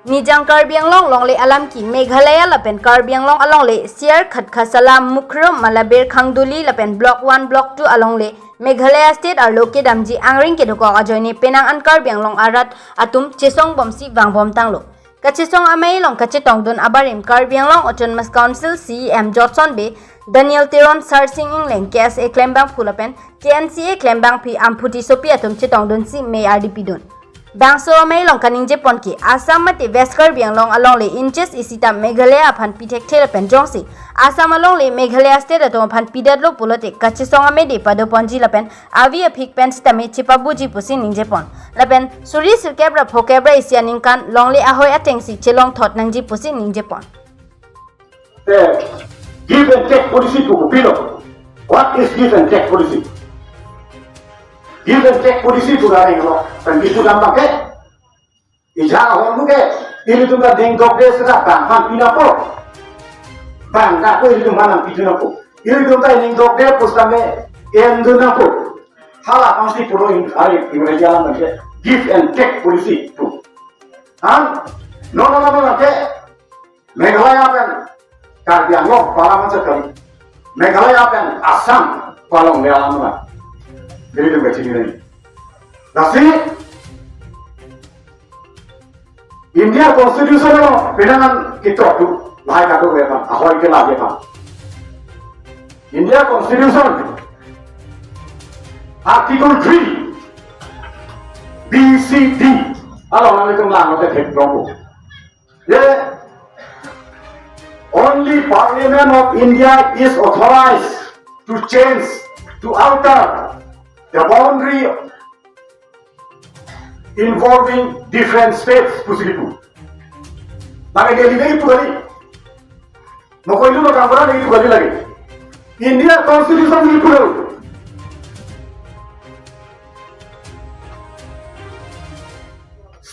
Nijang Karbi Anglong long le alam ki Meghalaya lapen Karbi Anglong along le Siar Khatkasala Mukro Malaber Khangduli lapen Block 1 Block 2 along le Meghalaya State ar loke damji angring ke doko ajoine penang an Karbi Anglong arat atum chesong bomsi wangbom tanglo kachesong amai long kachetong don abarim Karbi Anglong Autonomous Council CEM Johnson be Daniel Teron Sarsing Ingleng KSA Klembang Phulapen KNCA Klembang Pi Amputi Sopi atum chetong don si May RDP don Bangso may long kaning Japan ki Assam mate West Karbi Anglong along le inches isita Meghalaya aphan pitek thela pen jongsi Assam along le Meghalaya state atom aphan pidadlo pulote kachisong ame de pado ponji lapen avi aphik pen stame chipabuji pusi ning Japan lapen suri sirkebra phokebra isianing kan long le ahoy atengsi chelong thot nangji pusi ning Japan Give and take policy to Kupilo. What is give and take policy? Give and take policy to Raring Law. And this is a market. Ija Hormuke, ini tu dah dengkok dia sedap bang Pinapo. Bang, aku ini tu mana Pinapo. Ini tu dah dengkok dia pustame Endunapo. Hala pasti perlu hari ini jalan macam give and take policy tu. No, Meghalaya kan Karbi Anglong palaman sekali. Meghalaya kan Assam palong mealamna. Jadi tu macam ini. Nasi India Constitution lo penangan kita tu lahir kado berapa, ahoy ke lagi apa? India Constitution Article 3 BCD. Alam nama itu lang kita hek berapa? Yeah. Only Parliament of India is authorized to change, to alter the boundary involving different states. Pusikipu. Maka dia lihat itu kali. Maka itu nak gambaran itu kali lagi. India Constitution itu.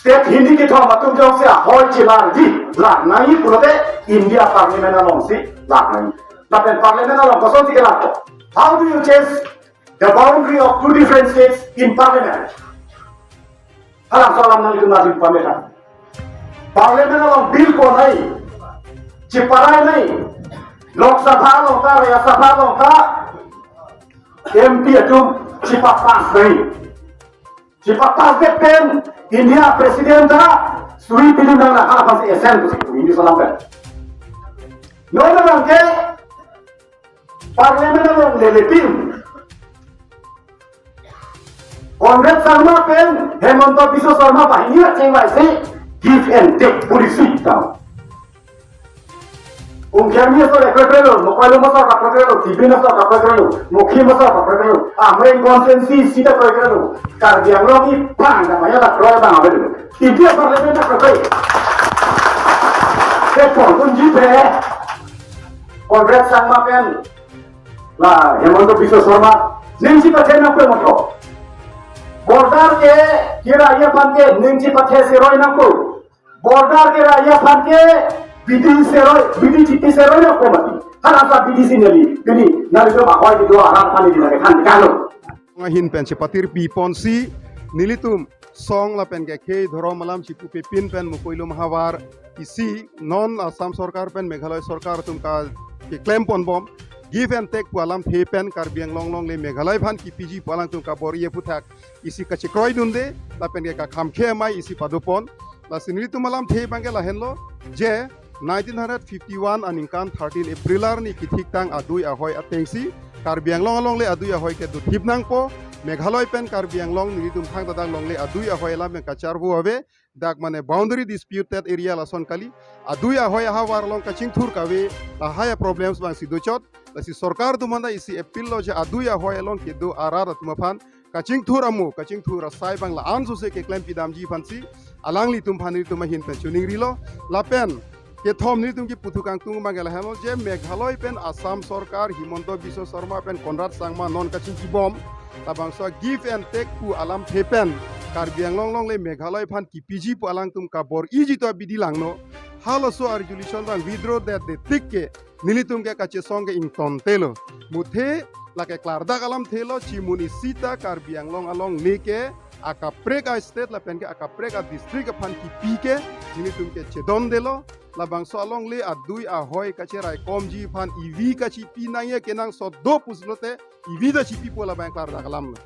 State Hindi के थोड़ा मतलब जो से ahoy चिलार जी लाग नहीं पुरते India Parliament along si लाग नहीं tapi Parliament along कौन सी के लाग how do you change the boundary of two different states in Parliament halam salam nanti nazim Parliament Parliament along bill को नहीं चिपराई नहीं लोकसभा लोका राज्यसभा लोका MP itu cipat pas नहीं cipat pas के pen India Presiden dah suri pilih dengan apa sih esen tu ini salam kan. Nona bangke Parlimen orang lelepin. Kongres sama pen Hemanto Biswa Sarma bahini cengwai si give and take polisi tahu. Ungkirnya soal ekstrelo, mukailu masuk ekstrelo, TV masuk ekstrelo, mukhi masuk ekstrelo, Amerik konsensi sida ekstrelo. Karbi Anglong ini bang, namanya tak keluar bang apa itu? TV Parlimen tak keluar. Telepon kunci be, Kongres sama pen, lah yang untuk bisa sama, nengsi pakai nak motor. Border ke kira ia panke, nengsi pakai seroi nak border kira ia panke. Bidi citi seroi nak mati. Kan apa bidi sini ni nari tu makwai itu orang kali di lagi kan kalau. Ngahin pen cepatir pi ponsi nilitum song la pen ke dhoro malam chipu pe pin pen mukoilo mahawar isi non Assam sarkar pen Meghalaya sarkar tumka ke claim pon bom give and take palam the pen Karbi Anglong long le Meghalaya bhan ki PG palang tumka boriye puthak isi ka chikroi dunde la pen ke ka khamkhe mai isi padopon la sinilitum malam the bangela henlo je 1951 aningkan 13 Aprilar ni kithik tang adui ahoy atengsi Karbi Anglong along le adui ahoy ke duthip nang po Meghalaya pen Karbi Anglong ni tum thang dadang long le adui ahoy la men kachar bu ave dak mane boundary disputed area la son kali adui ahoy ha war long kaching thur kawe la haya problems bang sido chot la si sarkar tu manda isi appeal lo je adui ahoy long ke do arar atmaphan kaching thur amu kaching thur asai bang la an se ke claim pidam ji phansi alang li tum phanri tum hin pen chuning rilo la pen ke thom ni tum ki puthukang tung mangela hano je Meghalaya pen Assam sarkar Himanta Biswa Sarma pen Konrad Sangma non kaching ki bom tabang so give and take pu alam thepen Karbi Anglong long le Meghalaya phan ki PG pu alang tum ka bor iji to bidi langno halo so resolution bang withdraw that de tikke nilitum ke kache song ke ing ton telo muthe lake klarda kalam thelo chimuni sita Karbi Anglong along leke akaprek a state la pen ke akaprek a district a pan ki pike nilitum ke chedon delo la bangso along le a dui a hoi ka cherai komji pan EV ka chi pi na ye kenang so do puslote EV da chi pi pola bang klar da kalam la